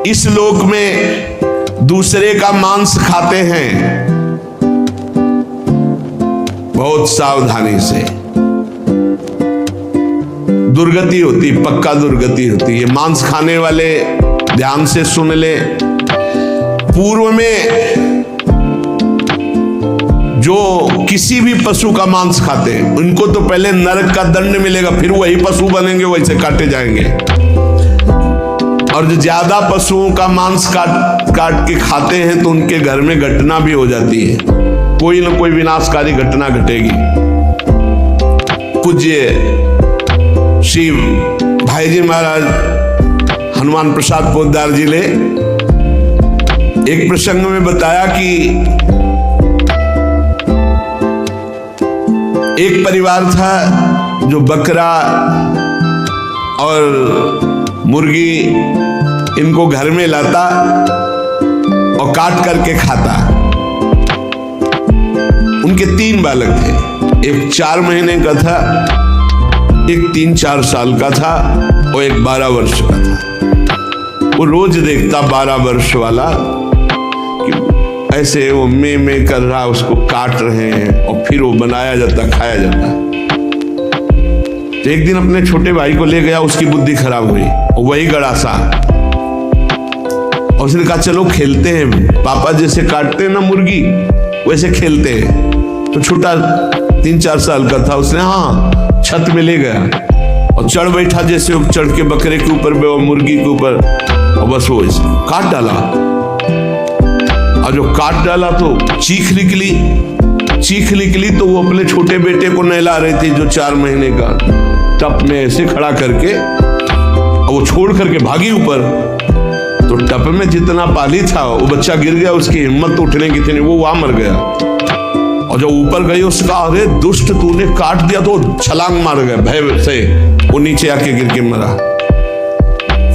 इस लोक में दूसरे का मांस खाते हैं, बहुत सावधानी से, दुर्गति होती, पक्का दुर्गति होती है। मांस खाने वाले ध्यान से सुन ले, पूर्व में जो किसी भी पशु का मांस खाते हैं उनको तो पहले नरक का दंड मिलेगा, फिर वही पशु बनेंगे, वैसे काटे जाएंगे। और जो ज्यादा पशुओं का मांस काट के खाते हैं तो उनके घर में घटना भी हो जाती है, कोई ना कोई विनाशकारी घटना घटेगी। पूज्य श्री भाईजी महाराज हनुमान प्रसाद पोद्दार जी ने एक प्रसंग में बताया कि एक परिवार था जो बकरा और मुर्गी इनको घर में लाता और काट करके खाता। उनके 3 बालक थे, एक 4 महीने का था, एक 3-4 साल का था और एक 12 वर्ष का था। वो रोज देखता 12 वर्ष वाला कि ऐसे वो में कर रहा, उसको काट रहे हैं और फिर वो बनाया जाता, खाया जाता। तो एक दिन अपने छोटे भाई को ले गया, उसकी बुद्धि खराब हुई, वही गड़ासा, और उसने कहा चलो खेलते हैं, पापा जैसे काटते हैं ना मुर्गी वैसे खेलते हैं। तो छोटा 3-4 साल का था, उसने हाँ छत में ले गया और चढ़ बैठा, जैसे चढ़ के बकरे के ऊपर मुर्गी के ऊपर, और बस वो काट डाला। और जो काट डाला तो चीख निकली तो वो अपने छोटे बेटे को नहला रही थी जो 4 महीने का, टप में ऐसे खड़ा करके, और वो छोड़ करके भागी ऊपर। तो टप में जितना पानी था वो बच्चा गिर गया, उसकी हिम्मत उठने की थी नहीं, वो वहां मर गया। और जब ऊपर गई उसका, अरे दुष्ट तूने काट दिया, तो छलांग मार गया भय से, वो नीचे आके गिर के मरा।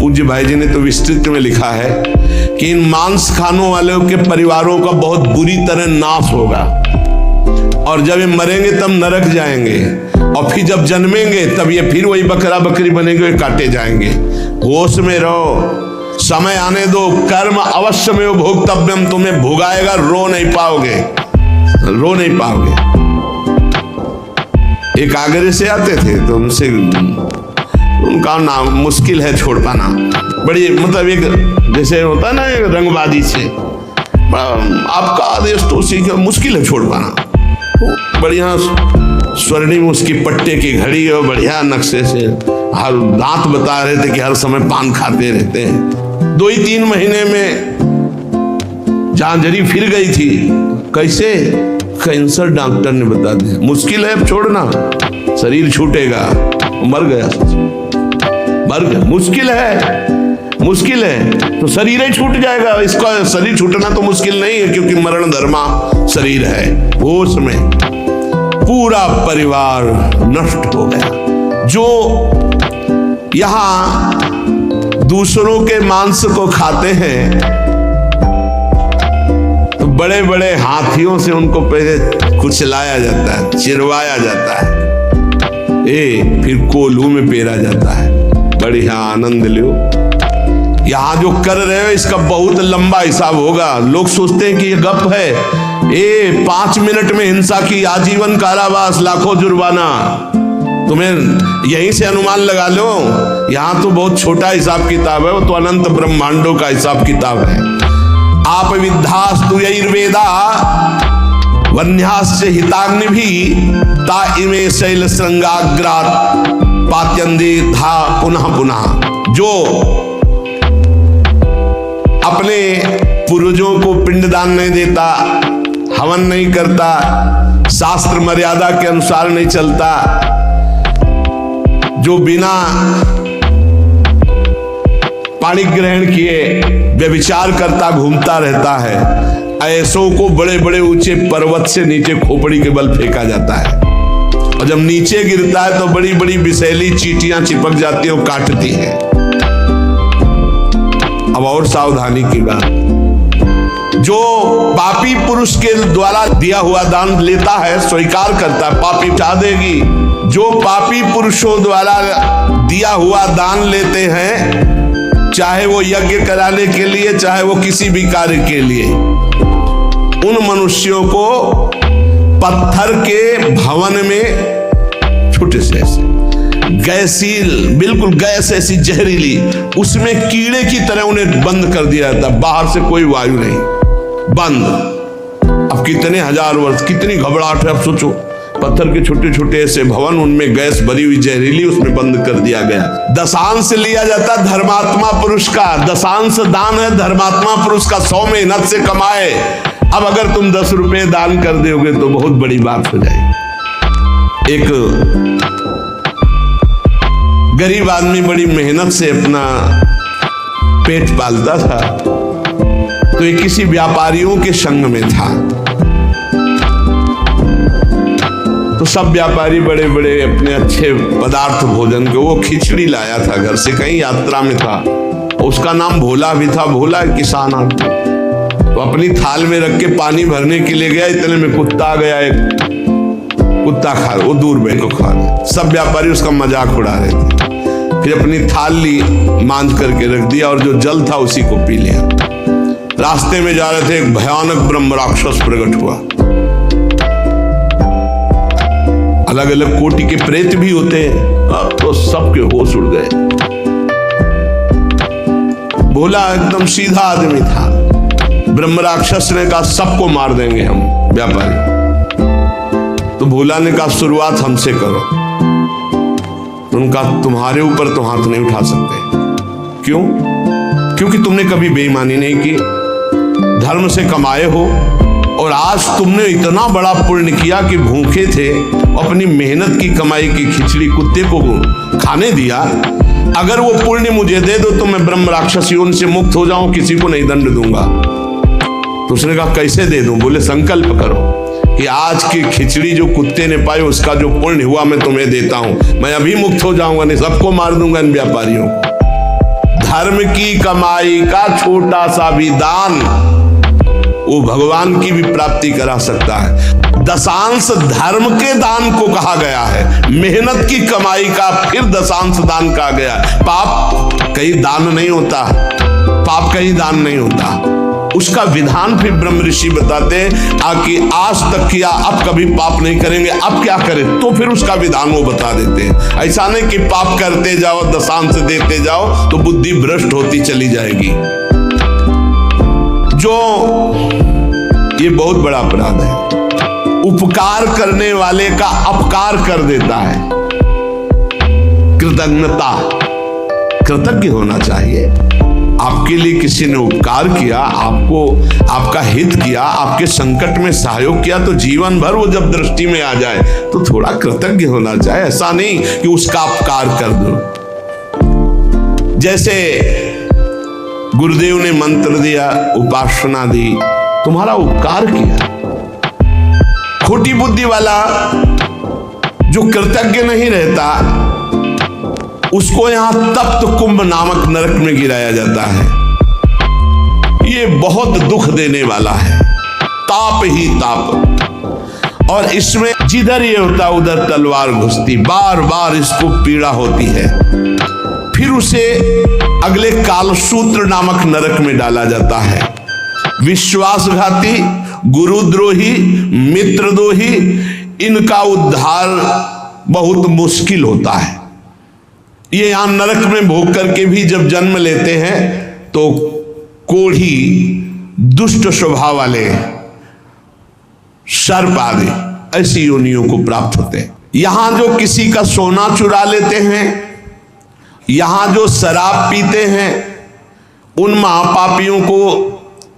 पूज्य भाई जी ने तो विस्तृत में लिखा है कि इन मांस खानों वालों के परिवारों का बहुत बुरी तरह नाश होगा, और जब ये मरेंगे तब नरक जाएंगे, और फिर जब जन्मेंगे तब ये फिर वही बकरा बकरी बनेंगे, काटे जाएंगे। होश में रहो, समय आने दो, कर्म अवश्य में भोक्तव्यम, तुम्हें भुगाएगा, रो नहीं पाओगे। एक आगरे से आते थे तो उनसे, उनका नाम मुश्किल है छोड़ पाना, बड़ी मतलब एक जैसे होता ना एक रंगबाजी से, आपका आदेश तो सीख मुश्किल है छोड़ पाना। बढ़िया स्वर्णिम उसकी पट्टे की घड़ी और बढ़िया नक्शे से, हर दांत बता रहे थे कि हर समय पान खाते रहते हैं। 2-3 महीने में झांझरी फिर गई थी, कैसे? कैंसर डॉक्टर ने बता दिया, मुश्किल है अब छोड़ना, शरीर छूटेगा। मर गया, मुश्किल है तो शरीर ही छूट जाएगा। इसका शरीर छूटना तो मुश्किल नहीं है, क्योंकि मरण धर्मा शरीर है। होश में पूरा परिवार नष्ट हो गया। जो यहां दूसरों के मांस को खाते हैं तो बड़े बड़े हाथियों से उनको पहले कुचलाया जाता है, चिरवाया जाता है, फिर कोल्हू में पेरा जाता है। बढ़िया आनंद लो। यहां जो कर रहे हो इसका बहुत लंबा हिसाब होगा। लोग सोचते हैं कि ये गप है, 5 मिनट में हिंसा की आजीवन कारावास, लाखों जुर्माना। तुम्हें यहीं से अनुमान लगा लो, यहां तो बहुत छोटा हिसाब किताब है, वो तो अनंत ब्रह्मांडों का हिसाब किताब है। आप विद्धास्तु यैर्वेदा वन्यास्य हिताग्निभि ता इमे शैल श्रृंगाग्रात पात्यंदी धा पुनः। जो अपने पूर्वजों को पिंडदान नहीं देता, हवन नहीं करता, शास्त्र मर्यादा के अनुसार नहीं चलता, जो बिना पाणी ग्रहण किए व्यभिचार करता घूमता रहता है, ऐसों को बड़े बड़े ऊंचे पर्वत से नीचे खोपड़ी के बल फेंका जाता है। और जब नीचे गिरता है तो बड़ी बड़ी विषैली चींटियां चिपक जाती हैं और काटती हैं। अब और सावधानी की बात, जो पापी पुरुष के द्वारा दिया हुआ दान लेता है, स्वीकार करता है, पापी चाह देगी। जो पापी पुरुषों द्वारा दिया हुआ दान लेते हैं, चाहे वो यज्ञ कराने के लिए, चाहे वो किसी भी कार्य के लिए, उन मनुष्यों को पत्थर के भवन में छोटे से ऐसे गैसील, बिल्कुल गैस ऐसी जहरीली, उसमें कीड़े की तरह उन्हें बंद कर दिया जाता, बाहर से कोई वायु नहीं, बंद। अब कितने हजार वर्ष, कितनी घबराहट है। अब सोचो, पत्थर के छोटे छोटे ऐसे भवन, उनमें गैस भरी हुई जहरीली, उसमें बंद कर दिया गया। दशांश लिया जाता धर्मात्मा पुरुष का, दशांश दान है धर्मात्मा पुरुष का, 100 मेहनत से कमाए। अब अगर तुम 10 रुपए दान कर दोगे तो बहुत बड़ी बात हो जाएगी। एक गरीब आदमी बड़ी मेहनत से अपना पेट पालता था, तो ये किसी व्यापारियों के संग में था। तो सब व्यापारी बड़े बड़े अपने अच्छे पदार्थ भोजन के, वो खिचड़ी लाया था घर से, कहीं यात्रा में था, उसका नाम भोला भी था। भोला किसान आदमी, तो अपनी थाल में रख के पानी भरने के लिए गया, इतने में कुत्ता आ गया, एक कुत्ता खा, वो दूर बैठ को खा गया। सब व्यापारी उसका मजाक उड़ा रहे थे। फिर अपनी थाल ली, मांझ करके रख दिया, और जो जल था उसी को पी लिया। रास्ते में जा रहे थे, एक भयानक ब्रह्म राक्षस प्रकट हुआ। अलग अलग कोटि के प्रेत भी होते हैं। अब तो सबके होश उड़ गए। भोला एकदम सीधा आदमी था। ब्रह्म राक्षस ने कहा सबको मार देंगे हम व्यापारी। तो भोला ने कहा शुरुआत हमसे करो। उनका तुम्हारे ऊपर तो हाथ नहीं उठा सकते। क्यों? क्योंकि तुमने कभी बेईमानी नहीं की, धर्म से कमाए हो, और आज तुमने इतना बड़ा पुण्य किया कि भूखे थे, अपनी मेहनत की कमाई की खिचड़ी कुत्ते को खाने दिया। अगर वो पुण्य मुझे दे दो तो मैं ब्रह्म राक्षस योनि से मुक्त हो जाऊं, किसी को नहीं दंड दूंगा। तो उसने कहा कैसे दे दूं? बोले संकल्प करो कि आज की खिचड़ी जो कुत्ते ने पाई उसका जो पुण्य हुआ मैं तुम्हें देता हूं, मैं अभी मुक्त हो जाऊंगा, नहीं सबको मार दूंगा इन व्यापारियों को। धर्म की कमाई का छोटा सा भी दान वो भगवान की भी प्राप्ति करा सकता है। दशांश धर्म के दान को कहा गया है, मेहनत की कमाई का फिर दशांश दान कहा गया। पाप कहीं दान नहीं होता, पाप कहीं दान नहीं होता, उसका विधान फिर ब्रह्म ऋषि बताते हैं कि आज तक किया, अब कभी पाप नहीं करेंगे, अब क्या करें, तो फिर उसका विधान वो बता देते हैं। ऐसा नहीं कि पाप करते जाओ, दशांश देते जाओ तो बुद्धि भ्रष्ट होती चली जाएगी। जो ये बहुत बड़ा अपराध है, उपकार करने वाले का अपकार कर देता है। कृतज्ञता, कृतज्ञ होना चाहिए। आपके लिए किसी ने उपकार किया, आपको आपका हित किया, आपके संकट में सहयोग किया, तो जीवन भर वो जब दृष्टि में आ जाए तो थोड़ा कृतज्ञ होना चाहिए। ऐसा नहीं कि उसका अपकार कर दो। जैसे गुरुदेव ने मंत्र दिया, उपासना दी, तुम्हारा उपकार किया। खोटी बुद्धि वाला जो कृतज्ञ नहीं रहता उसको यहां तप्त कुंभ नामक नरक में गिराया जाता है। ये बहुत दुख देने वाला है, ताप ही ताप। और इसमें जिधर ये होता उधर तलवार घुसती, बार बार इसको पीड़ा होती है। फिर उसे अगले कालसूत्र नामक नरक में डाला जाता है। विश्वासघाती, गुरुद्रोही, मित्रद्रोही, इनका उद्धार बहुत मुश्किल होता है। ये यहां नरक में भोग करके भी जब जन्म लेते हैं तो कोढ़ी, दुष्ट स्वभाव वाले, सर्प आदि ऐसी योनियों को प्राप्त होते हैं। यहां जो किसी का सोना चुरा लेते हैं, यहां जो शराब पीते हैं, उन महापापियों को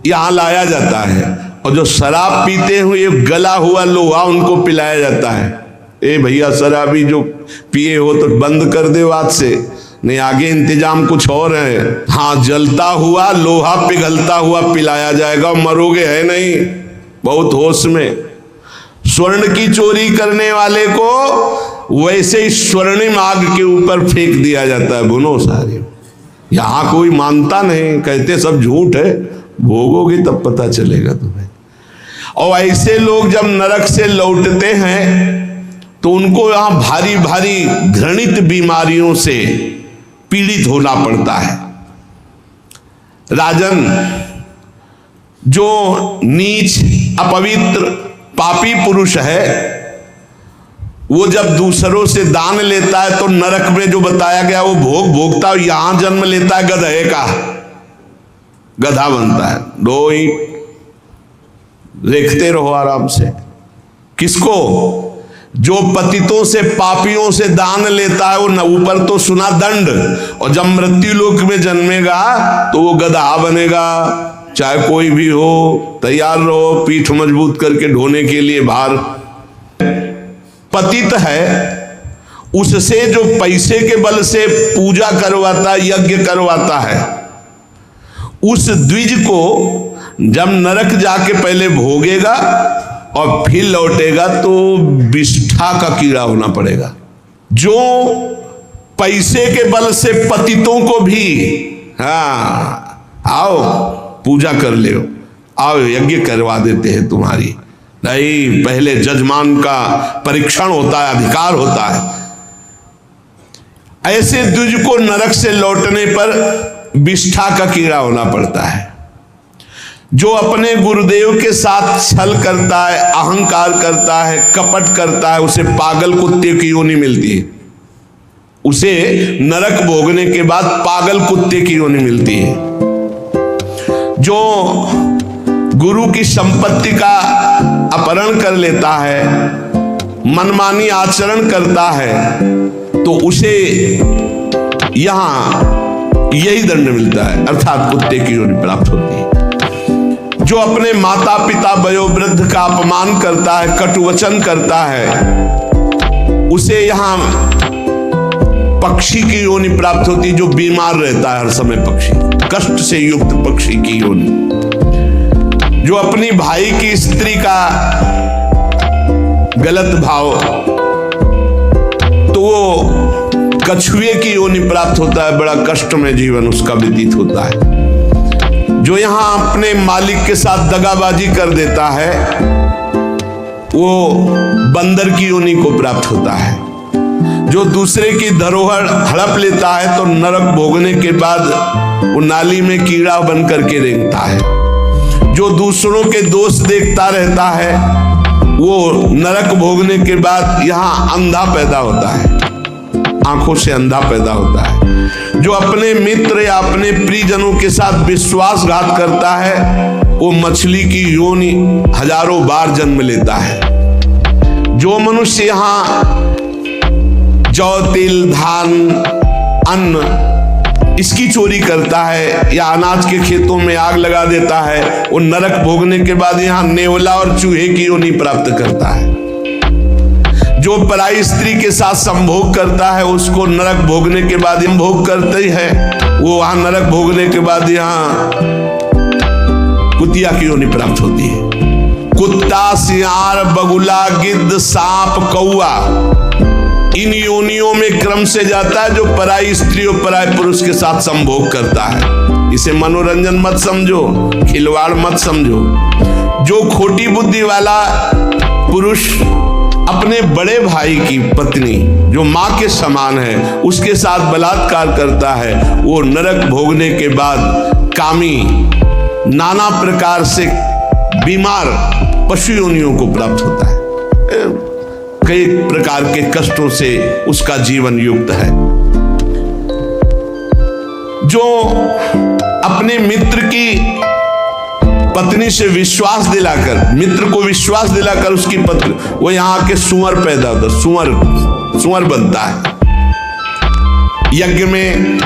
यहां लाया जाता है, और जो शराब पीते हुए गला हुआ लोहा उनको पिलाया जाता है। ए भैया शराबी जो पिए हो तो बंद कर दे आज से, नहीं आगे इंतजाम कुछ और है। हाँ, जलता हुआ लोहा पिघलता हुआ पिलाया जाएगा, मरोगे है नहीं, बहुत होश में। स्वर्ण की चोरी करने वाले को वैसे ही स्वर्णिम आग के ऊपर फेंक दिया जाता है, भुनो सारे। यहां कोई मानता नहीं, कहते सब झूठ है, भोगोगे तब पता चलेगा तुम्हें। और ऐसे लोग जब नरक से लौटते हैं तो उनको यहां भारी भारी घृणित बीमारियों से पीड़ित होना पड़ता है। राजन, जो नीच, अपवित्र, पापी पुरुष है, वो जब दूसरों से दान लेता है तो नरक में जो बताया गया वो भोग भोगता है, यहां जन्म लेता है गधे का, गधा बनता है। दो ही देखते रहो आराम से। किसको? जो पतितों से, पापियों से दान लेता है, वो न ऊपर तो सुना दंड, और जब मृत्यु लोक में जन्मेगा तो वो गधा बनेगा। चाहे कोई भी हो, तैयार रहो पीठ मजबूत करके ढोने के लिए भार। पतित है, उससे जो पैसे के बल से पूजा करवाता, यज्ञ करवाता है, उस द्विज को जब नरक जाके पहले भोगेगा और फिर लौटेगा तो विष्ठा का कीड़ा होना पड़ेगा। जो पैसे के बल से पतितों को भी, हाँ आओ पूजा कर ले, आओ यज्ञ करवा देते हैं तुम्हारी, नहीं पहले जजमान का परीक्षण होता है, अधिकार होता है। ऐसे द्विज को नरक से लौटने पर विष्ठा का कीड़ा होना पड़ता है। जो अपने गुरुदेव के साथ छल करता है, अहंकार करता है, कपट करता है, उसे पागल कुत्ते की योनि मिलती है। उसे नरक भोगने के बाद पागल कुत्ते की योनि मिलती है। जो गुरु की संपत्ति का अपहरण कर लेता है, मनमानी आचरण करता है, तो उसे यहां यही दंड मिलता है, अर्थात कुत्ते की योनि प्राप्त होती है। जो अपने माता पिता वयोवृद्ध का अपमान करता है, कटुवचन करता है, उसे यहां पक्षी की योनि प्राप्त होती है, जो बीमार रहता है हर समय, पक्षी, कष्ट से युक्त पक्षी की योनि। जो अपनी भाई की स्त्री का गलत भाव, तो वो कछुए की योनि प्राप्त होता है, बड़ा कष्ट में जीवन उसका व्यतीत होता है। जो यहां अपने मालिक के साथ दगाबाजी कर देता है, वो बंदर की योनि को प्राप्त होता है। जो दूसरे की धरोहर हड़प लेता है तो नरक भोगने के बाद वो नाली में कीड़ा बन करके रेंगता है। जो दूसरों के दोष देखता रहता है, वो नरक भोगने के बाद यहां अंधा पैदा होता है, आंखों से अंधा पैदा होता है। जो अपने मित्र या अपने प्रियजनों के साथ विश्वासघात करता है, वो मछली की योनि हजारों बार जन्म लेता है। जो मनुष्य यहां जौ, तिल, धान, अन्न इसकी चोरी करता है या अनाज के खेतों में आग लगा देता है, वो नरक भोगने के बाद यहां नेवला और चूहे की योनि प्राप्त करता है। जो पराई स्त्री के साथ संभोग करता है, उसको नरक भोगने के बाद हम भोग करते ही है, वो वहां नरक भोगने के बाद यहां कुतिया की योनि प्राप्त होती है। कुत्ता, सियार, बगुला, गिद्ध, सांप, कौआ, इन योनियों में क्रम से जाता है जो पराई स्त्री और पराई पुरुष के साथ संभोग करता है। इसे मनोरंजन मत समझो, खिलवाड़ मत समझो। जो खोटी बुद्धि वाला पुरुष अपने बड़े भाई की पत्नी, जो मां के समान है, उसके साथ बलात्कार करता है, वो नरक भोगने के बाद कामी, नाना प्रकार से बीमार पशु योनियों को प्राप्त होता है। कई प्रकार के कष्टों से उसका जीवन युक्त है। जो अपने मित्र की पत्नी से विश्वास दिलाकर, मित्र को विश्वास दिलाकर उसकी पत्नी, वो यहां के सुअर पैदा होता है, सुअर बनता है। यज्ञ में,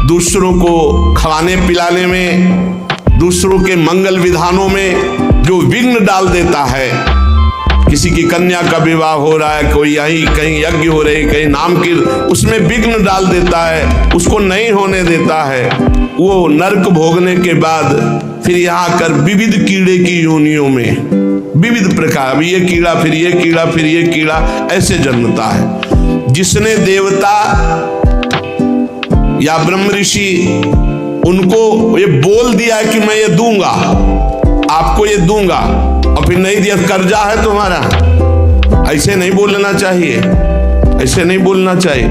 दूसरों को खवाने पिलाने में, दूसरों के मंगल विधानों में जो विघ्न डाल देता है, किसी की कन्या का विवाह हो रहा है, कोई यहीं कहीं यज्ञ हो रही, कहीं नाम की, उसमें विघ्न डाल देता है, उसको नहीं होने देता है, वो नरक भोगने के बाद फिर यहाँ कर विविध कीड़े की योनियों में विविध प्रकार, ये कीड़ा, फिर ये कीड़ा, फिर ये कीड़ा, ऐसे जन्मता है। जिसने देवता या ब्रह्म ऋषि उनको ये बोल दिया है कि मैं ये दूंगा, आपको ये दूंगा, और फिर नहीं दिया, कर्जा है तुम्हारा, ऐसे नहीं बोलना चाहिए, ऐसे नहीं बोलना चाहिए।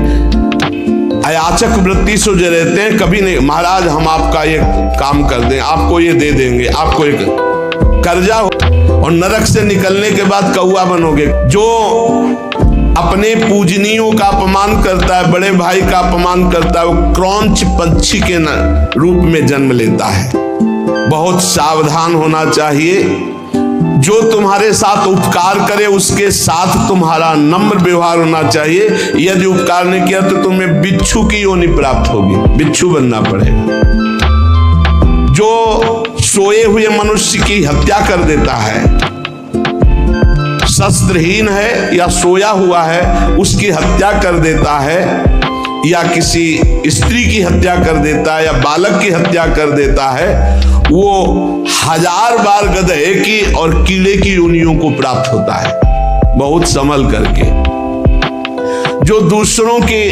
अयाचक वृत्ति से जो रहते हैं, कभी नहीं महाराज हम आपका ये काम कर दें, आपको ये दे देंगे, आपको एक कर्जा हो, और नरक से निकलने के बाद कौआ बनोगे। जो अपने पूजनियों का अपमान करता है, बड़े भाई का अपमान करता है, वो क्रौंच पंछी के रूप में जन्म लेता है। बहुत सावधान होना चाहिए। जो तुम्हारे साथ उपकार करे उसके साथ तुम्हारा नम्र व्यवहार होना चाहिए। यदि उपकार नहीं किया तो तुम्हें बिच्छू की योनि प्राप्त होगी, बिच्छू बनना पड़ेगा। जो सोए हुए मनुष्य की हत्या कर देता है, शस्त्रहीन है या सोया हुआ है उसकी हत्या कर देता है, या किसी स्त्री की हत्या कर देता है, या बालक की हत्या कर देता है, वो 1000 बार गधे की और कीड़े की योनियों को प्राप्त होता है। बहुत संभल करके। जो दूसरों के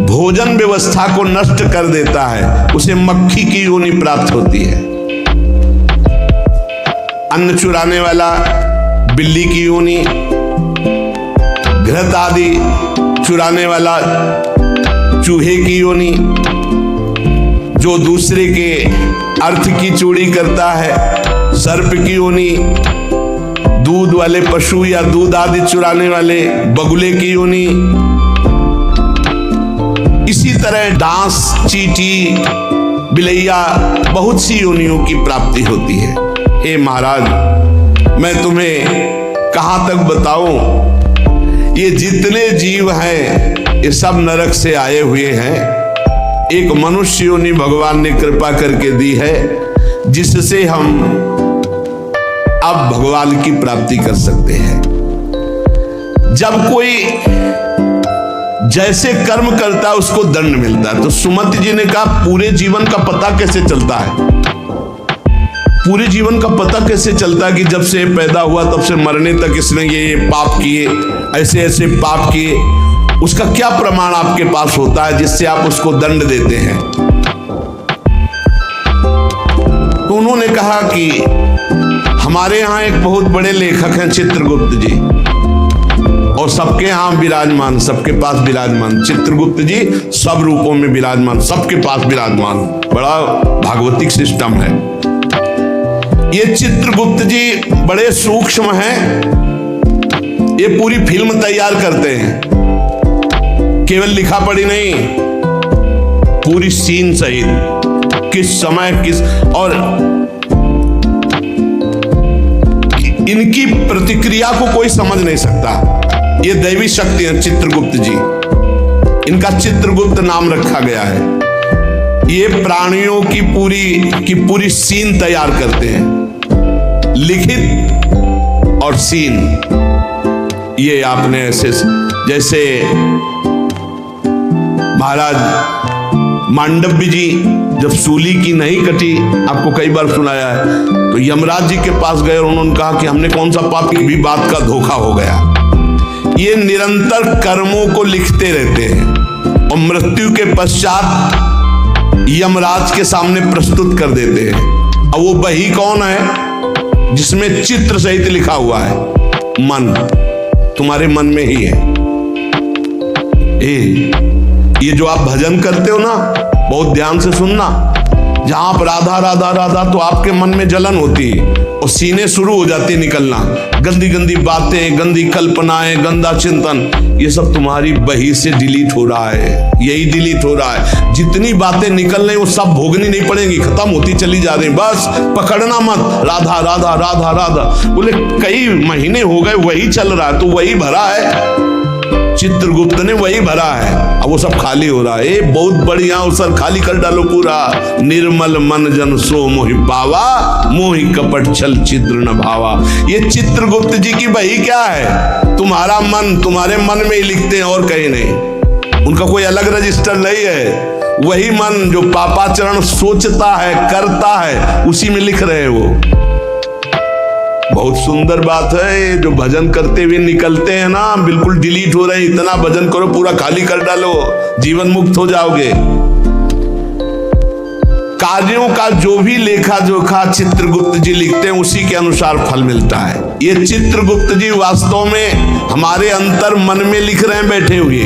भोजन व्यवस्था को नष्ट कर देता है उसे मक्खी की योनि प्राप्त होती है। अन्न चुराने वाला बिल्ली की योनि, घृत आदि चुराने वाला चूहे की योनि, जो दूसरे के अर्थ की चोरी करता है सर्प की योनि, दूध वाले पशु या दूध आदि चुराने वाले बगुले की योनि। इसी तरह डांस, चींटी, बिलैया, बहुत सी योनियों की प्राप्ति होती है। हे महाराज, मैं तुम्हें कहां तक बताऊं, ये जितने जीव हैं ये सब नरक से आए हुए हैं। एक मनुष्य योनि भगवान ने कृपा करके दी है जिससे हम अब भगवान की प्राप्ति कर सकते हैं। जब कोई जैसे कर्म करता है उसको दंड मिलता है। तो सुमति जी ने कहा पूरे जीवन का पता कैसे चलता है? पूरे जीवन का पता कैसे चलता है कि जब से पैदा हुआ तब से मरने तक इसने ये पाप किए, ऐसे ऐसे पाप किए? उसका क्या प्रमाण आपके पास होता है जिससे आप उसको दंड देते हैं? तो उन्होंने कहा कि हमारे यहाँ एक बहुत बड़े लेखक हैं चित्रगुप्त जी, और सबके यहाँ विराजमान, सबके पास विराजमान। चित्रगुप्त जी सब रूपों में विराजमान, सबके पास विराजमान। बड़ा भागवतिक सिस्टम है। ये चित्रगुप्त जी बड़े सूक्ष्म हैं। ये पूरी फिल्म तैयार करते हैं, केवल लिखा पढ़ी नहीं, पूरी सीन सहित, किस समय किस, और इनकी प्रतिक्रिया को कोई समझ नहीं सकता। ये दैवी शक्ति है चित्रगुप्त जी, इनका चित्रगुप्त नाम रखा गया है। ये प्राणियों की पूरी सीन तैयार करते हैं, लिखित और सीन। ये आपने ऐसे जैसे महाराज मांडव्य जी जब सूली की नहीं कटी, आपको कई बार सुनाया है, तो यमराज जी के पास गए और उन्होंने कहा कि हमने कौन सा पाप की भी बात का धोखा हो गया। ये निरंतर कर्मों को लिखते रहते हैं और मृत्यु के पश्चात यमराज के सामने प्रस्तुत कर देते हैं। अब वो बही कौन है? जिसमें चित्र सहित लिखा हुआ है, मन, तुम्हारे मन में ही है। ये जो आप भजन करते हो ना, बहुत ध्यान से सुनना, जहां आप राधा राधा राधा तो आपके मन में जलन होती है और सीने शुरू हो जाती है निकलना, गंदी गंदी बातें, गंदी कल्पनाएं, गंदा चिंतन, ये सब तुम्हारी बही से डिलीट हो रहा है। यही डिलीट हो रहा है। जितनी बातें निकल रही वो सब भोगनी नहीं पड़ेंगी, खत्म होती चली जा रही। बस पकड़ना मत, राधा राधा राधा राधा। बोले कई महीने हो गए वही चल रहा है, तो वही भरा है, चित्रगुप्त ने वही भरा है। अब वो सब खाली हो रहा है। बहुत बढ़िया, सर खाली कर डालो पूरा। निर्मल मन जन सो मोहि पावा, मोहि कपट छल चित्र न भावा। ये चित्रगुप्त जी की बही क्या है? तुम्हारा मन, तुम्हारे मन में ही लिखते हैं और कहीं नहीं। उनका कोई अलग रजिस्टर नहीं है। वही मन जो पापाचरण सोचता है, करता है, उसी में लिख रहे हैं वो। बहुत सुंदर बात है। जो भजन करते हुए निकलते हैं ना, बिल्कुल डिलीट हो रहे हैं। इतना भजन करो, पूरा खाली कर डालो, जीवन मुक्त हो जाओगे। कार्यों का जो भी लेखा जोखा चित्रगुप्त जी लिखते हैं, उसी के अनुसार फल मिलता है। ये चित्रगुप्त जी वास्तव में हमारे अंतर मन में लिख रहे हैं बैठे हुए।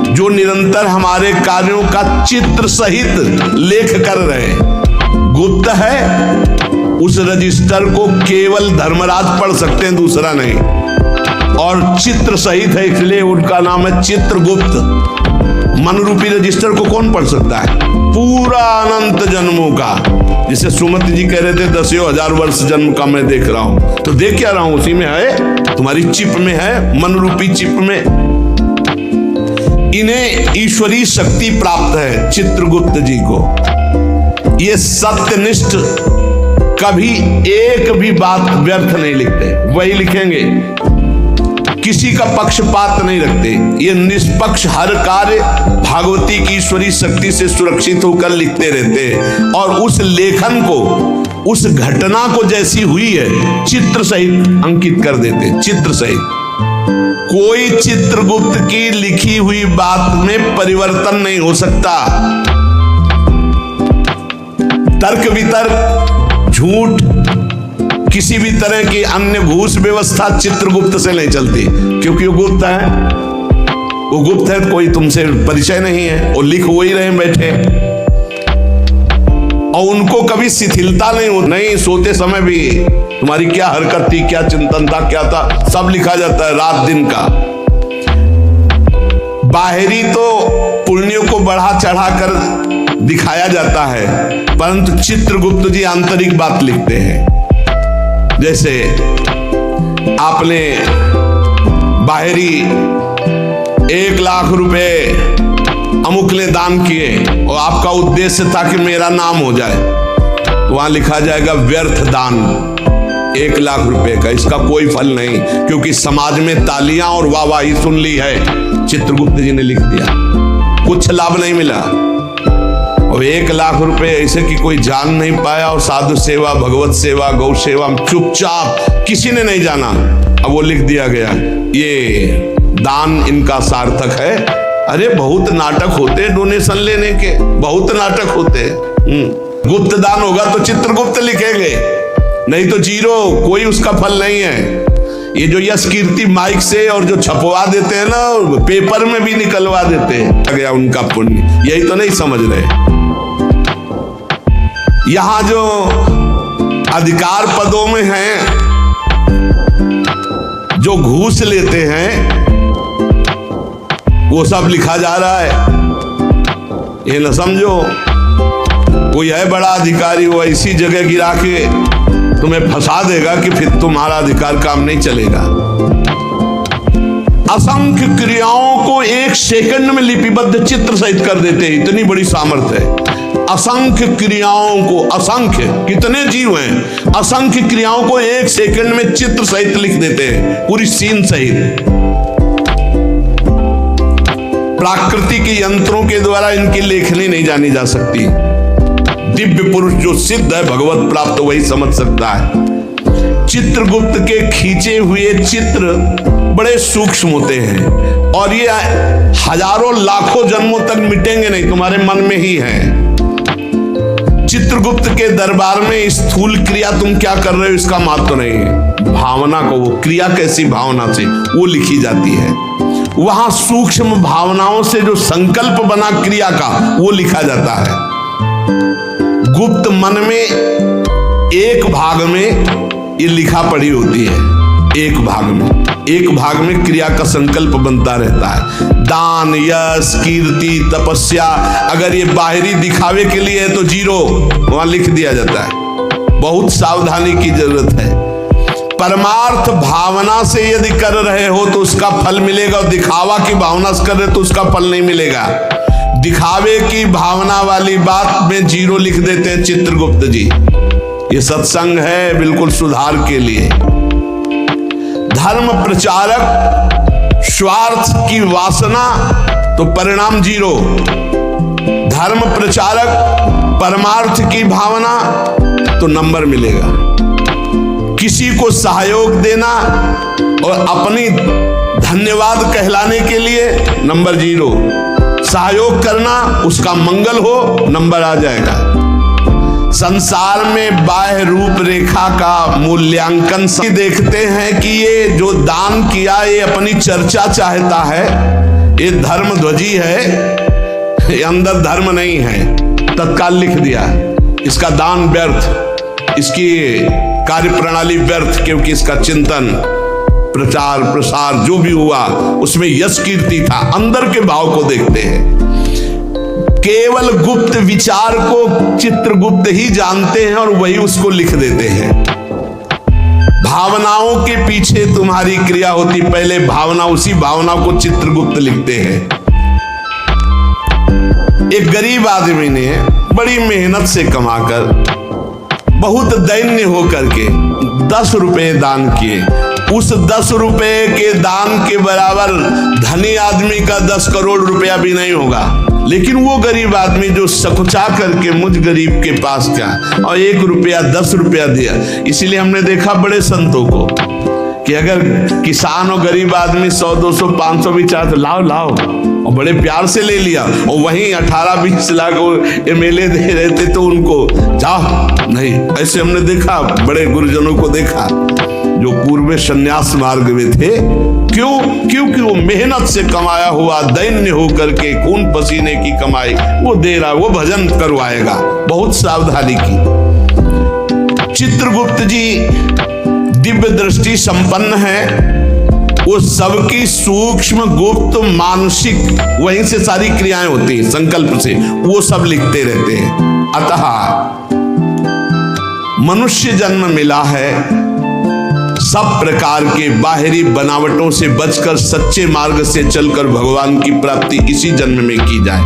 जो निरंतर हमारे कार्यों का चित्र सहित लेख कर रहे हैं। गुप्त है, उस रजिस्टर को केवल धर्मराज पढ़ सकते हैं, दूसरा नहीं। और चित्र सहित है, इसलिए उनका नाम है चित्रगुप्त। मन रूपी रजिस्टर को कौन पढ़ सकता है? पूरा अनंत जन्मों का, जिसे सुमति जी कह रहे थे 10,000 वर्ष जन्म का मैं देख रहा हूं, तो देख क्या रहा हूं? उसी में है, तुम्हारी चिप में है, मन रूपी चिप में। इन्हें ईश्वरीय शक्ति प्राप्त है चित्रगुप्त जी को। ये सत्यनिष्ठ, कभी एक भी बात व्यर्थ नहीं लिखते, वही लिखेंगे, किसी का पक्षपात नहीं रखते। ये निष्पक्ष हर कार्य भागवती की ईश्वरीय शक्ति से सुरक्षित होकर लिखते रहते हैं, और उस लेखन को, उस घटना को जैसी हुई है चित्र सहित अंकित कर देते, चित्र सहित। कोई चित्रगुप्त की लिखी हुई बात में परिवर्तन नहीं हो सकता। तर्क वितर्क, झूठ, किसी भी तरह की अन्य घूस व्यवस्था चित्रगुप्त से नहीं चलती, क्योंकि वो गुप्त है। वो गुप्त है, कोई तुमसे परिचय नहीं है, वो लिख वो ही रहे बैठे, और उनको कभी शिथिलता नहीं हो, नहीं सोते समय भी तुम्हारी क्या हरकत थी, क्या चिंतन था, क्या था, सब लिखा जाता है, रात दिन का। बाहरी तो पुण्यों को बढ़ा चढ़ा कर दिखाया जाता है, परंतु चित्रगुप्त जी आंतरिक बात लिखते हैं। जैसे आपने बाहरी 1 लाख रुपए अमुक ने दान किए, और आपका उद्देश्य था कि मेरा नाम हो जाए, तो वहां लिखा जाएगा व्यर्थ दान 1 लाख रुपए का, इसका कोई फल नहीं, क्योंकि समाज में तालियां और वाहवाही सुन ली है। चित्रगुप्त जी ने लिख दिया, कुछ लाभ नहीं मिला, और 1 लाख रुपए ऐसे कि कोई जान नहीं पाया, और साधु सेवा, भगवत सेवा, गौ सेवा चुपचाप किसी ने नहीं जाना। अब वो लिख दिया गया, ये दान इनका सार्थक है। अरे बहुत नाटक होते डोनेशन लेने के, बहुत नाटक होते। गुप्त दान होगा तो चित्रगुप्त लिखेंगे, नहीं तो जीरो, कोई उसका फल नहीं है। ये जो यश कीर्ति माइक से और जो छपवा देते हैं ना, पेपर में भी निकलवा देते हैं, गया उनका पुण्य, यही तो नहीं समझ रहे। यहां जो अधिकार पदों में हैं, जो घूस लेते हैं, वो सब लिखा जा रहा है। ये न समझो कोई है बड़ा अधिकारी, वो ऐसी जगह गिरा के तुम्हें फंसा देगा कि फिर तुम्हारा अधिकार काम नहीं चलेगा। असंख्य क्रियाओं को 1 सेकंड में लिपिबद्ध चित्र सहित कर देते हैं, इतनी बड़ी सामर्थ्य है। असंख्य क्रियाओं को, असंख्य, कितने जीव हैं, असंख्य क्रियाओं को 1 सेकंड में चित्र सहित लिख देते हैं, पूरी सीन सहित। प्राकृतिक यंत्रों के द्वारा इनकी लेखनी नहीं जानी जा सकती। दिव्य पुरुष जो सिद्ध है, भगवत प्राप्त, वही समझ सकता है। चित्रगुप्त के खींचे हुए चित्र बड़े सूक्ष्म होते हैं, और ये हजारों लाखों जन्मों तक मिटेंगे नहीं, तुम्हारे मन में ही है। चित्रगुप्त के दरबार में स्थूल क्रिया तुम क्या कर रहे हो इसका महत्व नहीं है, भावना को, वो क्रिया कैसी भावना से वो लिखी जाती है। वहां सूक्ष्म भावनाओं से जो संकल्प बना क्रिया का, वो लिखा जाता है। गुप्त मन में एक भाग में ये लिखा पड़ी होती है, एक भाग में क्रिया का संकल्प बनता रहता है। दान, यश, कीर्ति, तपस्या, अगर ये बाहरी दिखावे के लिए है तो जीरो, वहां लिख दिया जाता है। बहुत सावधानी की जरूरत है। परमार्थ भावना से यदि कर रहे हो तो उसका फल मिलेगा, और दिखावा की भावना से कर रहे तो उसका फल नहीं मिलेगा। दिखावे की भावना वाली बात में जीरो लिख देते हैं चित्रगुप्त जी। ये सत्संग है बिल्कुल सुधार के लिए। धर्म प्रचारक स्वार्थ की वासना तो परिणाम जीरो, धर्म प्रचारक परमार्थ की भावना तो नंबर मिलेगा। किसी को सहयोग देना और अपनी धन्यवाद कहलाने के लिए नंबर जीरो, सहयोग करना उसका मंगल हो, नंबर आ जाएगा। संसार में बाह्य रूप रेखा का मूल्यांकन देखते हैं कि ये जो दान किया ये अपनी चर्चा चाहता है, ये धर्म ध्वजी है, ये अंदर धर्म नहीं है, तत्काल लिख दिया। इसका दान व्यर्थ, इसकी कार्य प्रणाली व्यर्थ, क्योंकि इसका चिंतन, प्रचार प्रसार जो भी हुआ उसमें यश कीर्ति था। अंदर के भाव को देखते हैं। केवल गुप्त विचार को चित्रगुप्त ही जानते हैं और वही उसको लिख देते हैं। भावनाओं के पीछे तुम्हारी क्रिया होती, पहले भावना, उसी भावना को चित्रगुप्त लिखते हैं। एक गरीब आदमी ने बड़ी मेहनत से कमाकर, बहुत दैन्य होकर के 10 रुपए दान किए। उस 10 रुपए के दान के बराबर धनी आदमी का 10 करोड़ रुपया भी नहीं होगा, लेकिन वो गरीब आदमी जो सकुचा करके मुझ गरीब के पास गया और 1 रुपया 10 रुपया दिया। इसीलिए हमने देखा बड़े संतों को कि अगर किसान और गरीब आदमी 100, 200, 500 भी चाहे तो लाओ लाओ, और बड़े प्यार से ले लिया। और वहीं 18-20 लाख MLA दे रहे थे तो उनको जाओ नहीं। ऐसे हमने देखा, बड़े गुरुजनों को देखा जो पूर्व संन्यास मार्ग में थे। क्यों? क्योंकि वो मेहनत से कमाया हुआ, दैन्य होकर के खून पसीने की कमाई वो दे रहा, वो भजन करवाएगा। बहुत सावधानी की। चित्रगुप्त जी दिव्य दृष्टि संपन्न है, वो सबकी सूक्ष्म गुप्त मानसिक, वहीं से सारी क्रियाएं होती हैं, संकल्प से वो सब लिखते रहते हैं। अतः मनुष्य जन्म मिला है, सब प्रकार के बाहरी बनावटों से बचकर सच्चे मार्ग से चलकर भगवान की प्राप्ति इसी जन्म में की जाए।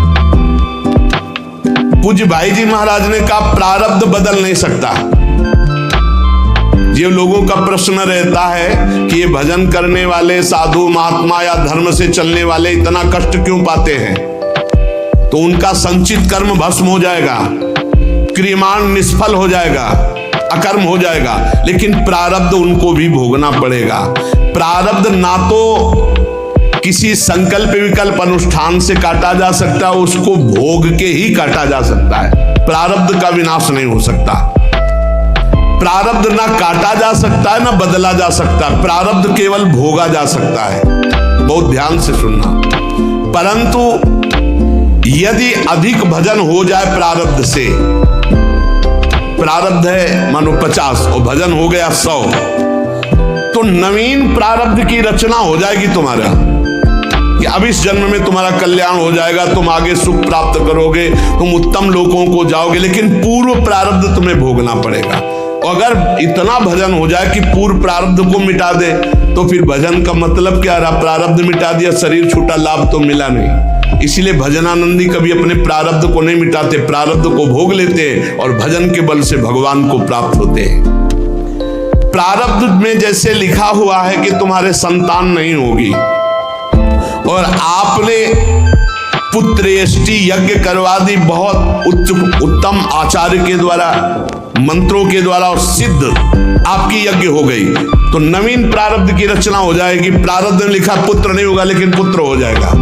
पूज्य भाई जी महाराज ने कहा प्रारब्ध बदल नहीं सकता। ये लोगों का प्रश्न रहता है कि ये भजन करने वाले साधु महात्मा या धर्म से चलने वाले इतना कष्ट क्यों पाते हैं? तो उनका संचित कर्म भस्म हो जाएगा, क्रियमाण निष्फल हो जाएगा, अकर्म हो जाएगा, लेकिन प्रारब्ध उनको भी भोगना पड़ेगा। प्रारब्ध ना तो किसी संकल्प विकल्प अनुष्ठान से काटा जा सकता, उसको भोग के ही काटा जा सकता है। प्रारब्ध का विनाश नहीं हो सकता। प्रारब्ध ना काटा जा सकता है ना बदला जा सकता, प्रारब्ध केवल भोगा जा सकता है। बहुत ध्यान से सुनना। परंतु यदि अधिक भजन हो जाए प्रारब्ध से, प्रारब्ध है मानो 50 और भजन हो गया 100, तो नवीन प्रारब्ध की रचना हो जाएगी तुम्हारा कि अब इस जन्म में तुम्हारा कल्याण हो जाएगा, तुम आगे सुख प्राप्त करोगे, तुम उत्तम लोकों को जाओगे, लेकिन पूर्व प्रारब्ध तुम्हें भोगना पड़ेगा। अगर इतना भजन हो जाए कि पूर्व प्रारब्ध को मिटा दे तो फिर भजन का मतलब क्या रहा? प्रारब्ध मिटा दिया, शरीर छूटा, लाभ तो मिला नहीं। इसीलिए भजनानंदी कभी अपने प्रारब्ध को नहीं मिटाते, प्रारब्ध को भोग लेते हैं और भजन के बल से भगवान को प्राप्त होते हैं। प्रारब्ध में जैसे लिखा हुआ है कि तुम्हारे संतान नहीं होगी और आपने पुत्रेष्टि यज्ञ करवा दी, बहुत उत्तम आचार्य के द्वारा, मंत्रों के द्वारा, और सिद्ध आपकी यज्ञ हो गई, तो नवीन प्रारब्ध की रचना हो जाएगी। प्रारब्ध में लिखा पुत्र नहीं होगा लेकिन पुत्र हो जाएगा,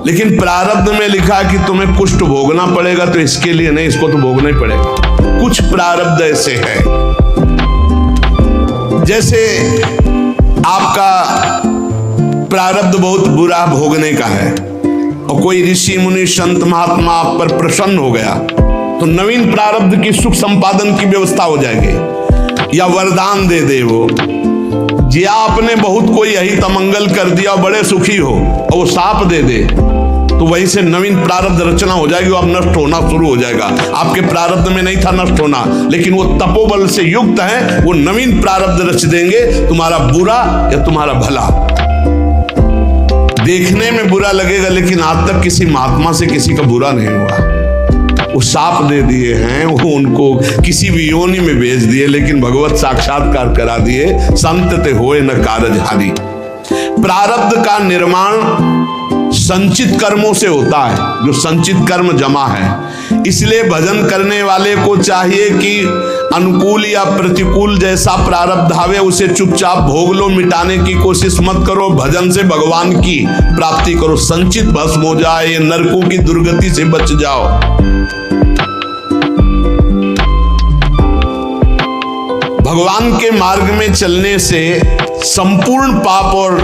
लेकिन प्रारब्ध में लिखा कि तुम्हें कुष्ठ भोगना पड़ेगा, तो इसके लिए नहीं, इसको तो भोगना ही पड़ेगा। कुछ प्रारब्ध ऐसे हैं जैसे आपका प्रारब्ध बहुत बुरा भोगने का है और कोई ऋषि मुनि संत महात्मा आप पर प्रसन्न हो गया तो नवीन प्रारब्ध की सुख संपादन की व्यवस्था हो जाएगी। या वरदान दे दे वो, या आपने बहुत कोई यही तमंगल कर दिया और बड़े सुखी हो और वो साप दे दे, तो वहीं से नवीन प्रारब्ध रचना हो जाएगी, वो अब नष्ट होना शुरू हो जाएगा। आपके प्रारब्ध में नहीं था नष्ट होना, लेकिन वो तपोबल से युक्त है, वो नवीन प्रारब्ध रच देंगे, तुम्हारा बुरा या तुम्हारा भला। देखने में बुरा लगेगा लेकिन आज तक किसी महात्मा से किसी का बुरा नहीं हुआ। वो साप दे दिए हैं, वो उनको किसी भी योनि में भेज दिए, लेकिन भगवत साक्षात्कार करा दिए, संत ते होए न कारजहारी। प्रारब्ध का निर्माण संचित कर्मों से होता है, जो संचित कर्म जमा है। इसलिए भजन करने वाले को चाहिए कि अनुकूल या प्रतिकूल जैसा प्रारब्ध आवे उसे चुपचाप भोग लो, मिटाने की कोशिश मत करो, भजन से भगवान की प्राप्ति करो, संचित भस्म हो जाए, नरकों की दुर्गति से बच जाओ। भगवान के मार्ग में चलने से संपूर्ण पाप और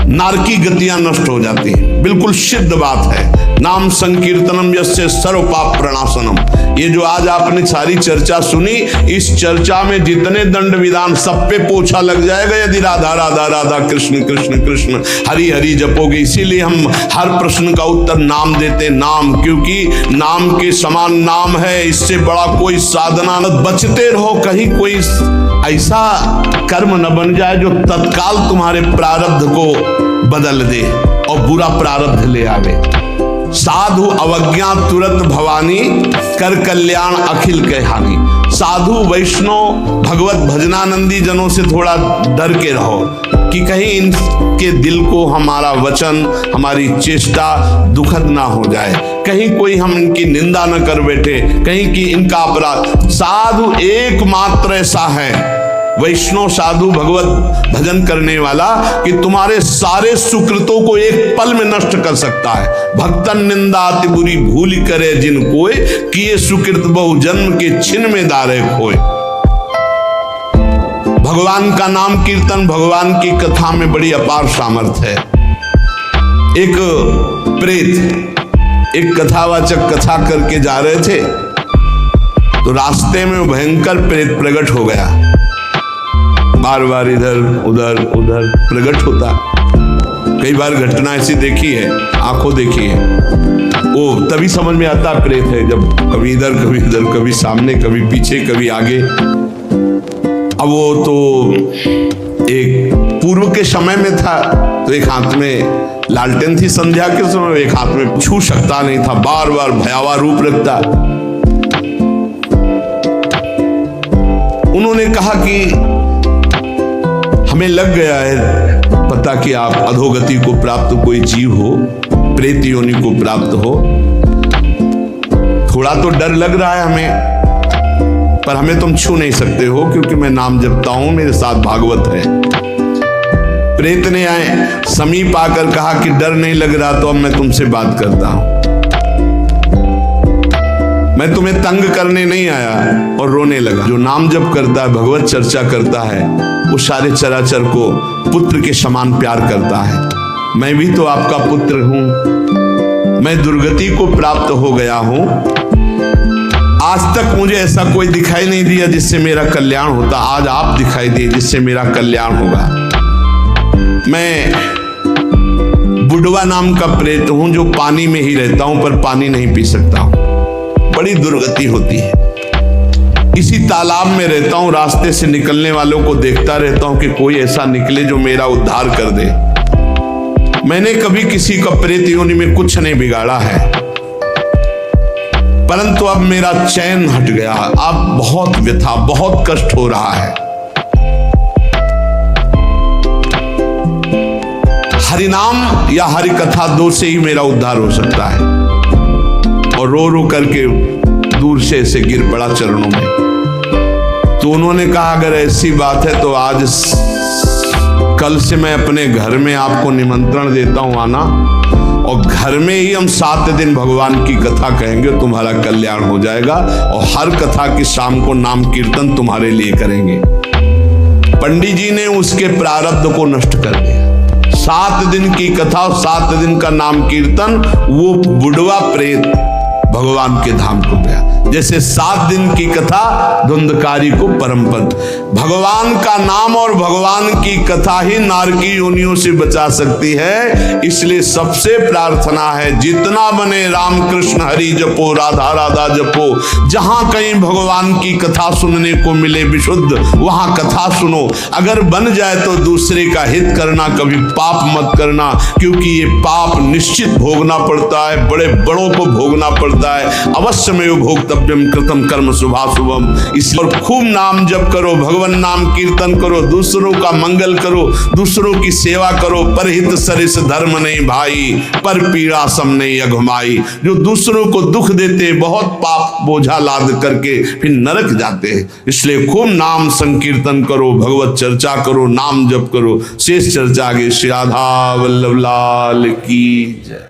नारकी गतियां नष्ट हो जाती हैं। बिल्कुल सिद्ध बात है। नाम संकीर्तनम यस्य सर्व पाप प्रणाशनम। ये जो आज आपने सारी चर्चा सुनी, इस चर्चा में जितने दंड विधान सब पे पोछा लग जाएगा यदि राधा राधा राधा कृष्ण कृष्ण कृष्ण हरि हरि जपोगे। इसीलिए हम हर प्रश्न का उत्तर नाम देते, नाम, क्योंकि नाम के समान नाम है, इससे बड़ा कोई साधना न। बचते रहो कहीं कोई ऐसा कर्म न बन जाए जो तत्काल तुम्हारे प्रारब्ध को बदल दे और बुरा प्रारब्ध ले आवे। साधु अवज्ञा तुरंत भवानी, कर कल्याण अखिल के हानि। साधु वैष्णव भगवत भजनानंदी जनों से थोड़ा डर के रहो कि कहीं इनके दिल को हमारा वचन, हमारी चेष्टा दुखद ना हो जाए, कहीं कोई हम इनकी निंदा न कर बैठे, कहीं कि इनका अपराध। साधु एकमात्र ऐसा है, वैष्णव साधु भगवत भजन करने वाला, कि तुम्हारे सारे सुकृतों को एक पल में नष्ट कर सकता है। भक्तन निंदा अति बुरी भूल करे जिन कोय, किए सुकृत बहु जन्म के छिन में दारे खोए। भगवान का नाम कीर्तन, भगवान की कथा में बड़ी अपार सामर्थ्य है। एक प्रेत एक कथावाचक कथा करके जा रहे थे, तो रास्ते में भयंकर प्रेत प्रकट हो गया। बार बार इधर उधर उधर प्रकट होता। कई बार घटना ऐसी देखी है, आंखों देखी है। वो तभी समझ में आता प्रेत है जब कभी इधर कभी इधर, कभी सामने कभी पीछे कभी आगे। अब वो तो एक पूर्व के समय में था, तो एक हाथ में लालटेन थी संध्या के समय, एक हाथ में छू सकता नहीं था, बार बार भयावह रूप रखता। उन्होंने कहा कि हमें लग गया है पता कि आप अधोगति को प्राप्त कोई जीव हो, प्रेत योनि को प्राप्त हो। थोड़ा तो डर लग रहा है हमें, पर हमें तुम छू नहीं सकते हो क्योंकि मैं नाम जपता हूं, मेरे साथ भागवत है। प्रेत ने आए समीप आकर कहा कि डर नहीं लग रहा तो अब मैं तुमसे बात करता हूं। मैं तुम्हें तंग करने नहीं आया, और रोने लगा। जो नाम जप करता है, भगवत चर्चा करता है, वो सारे चराचर को पुत्र के समान प्यार करता है। मैं भी तो आपका पुत्र हूं, मैं दुर्गति को प्राप्त हो गया हूं। आज तक मुझे ऐसा कोई दिखाई नहीं दिया जिससे मेरा कल्याण होता, आज आप दिखाई दिए जिससे मेरा कल्याण होगा। मैं बुढ़वा नाम का प्रेत हूं जो पानी में ही रहता हूं पर पानी नहीं पी सकता हूं, बड़ी दुर्गति होती है। इसी तालाब में रहता हूं, रास्ते से निकलने वालों को देखता रहता हूं कि कोई ऐसा निकले जो मेरा उद्धार कर दे। मैंने कभी किसी का प्रेत योनि में कुछ नहीं बिगाड़ा है, परंतु अब मेरा चैन हट गया, अब बहुत व्यथा, बहुत कष्ट हो रहा है। हरिनाम या हरि कथा दो से ही मेरा उद्धार हो सकता है। और रो रो करके दूर से ऐसे गिर पड़ा चरणों में। तो उन्होंने कहा अगर ऐसी बात है तो आज कल से मैं अपने घर में आपको निमंत्रण देता हूं आना, और घर में ही हम 7 दिन भगवान की कथा कहेंगे, तुम्हारा कल्याण हो जाएगा। और हर कथा की शाम को नाम कीर्तन तुम्हारे लिए करेंगे। पंडित जी ने उसके प्रारब्ध को नष्ट कर दिया। 7 दिन की कथा और 7 दिन का नाम कीर्तन, वो बुढ़वा प्रेत भगवान के धाम को गया। जैसे 7 दिन की कथा धुंधकारी को परम पद। भगवान का नाम और भगवान की कथा ही नारकी योनियों से बचा सकती है। इसलिए सबसे प्रार्थना है जितना बने राम कृष्ण हरि जपो, राधा राधा जपो। जहां कहीं भगवान की कथा सुनने को मिले विशुद्ध, वहां कथा सुनो। अगर बन जाए तो दूसरे का हित करना, कभी पाप मत करना, क्योंकि ये पाप निश्चित भोगना पड़ता है, बड़े बड़ों को भोगना पड़ता है। अवश्य में भोक्तव्यम कृतम कर्म शुभाशुभम। इसलिए खूब नाम जप करो, भगवान नाम कीर्तन करो, दूसरों का मंगल करो, दूसरों की सेवा करो। परहित सरिस धर्म नहीं भाई, पर पीड़ा सम नहीं अघमाई। जो दूसरों को दुख देते, बहुत पाप बोझा लाद करके फिर नरक जाते हैं। इसलिए खूब नाम संकीर्तन करो, भगवत चर्चा करो, नाम जप करो। शेष चर्चा आगे। श्री राधा वल्लभ लाल की जय।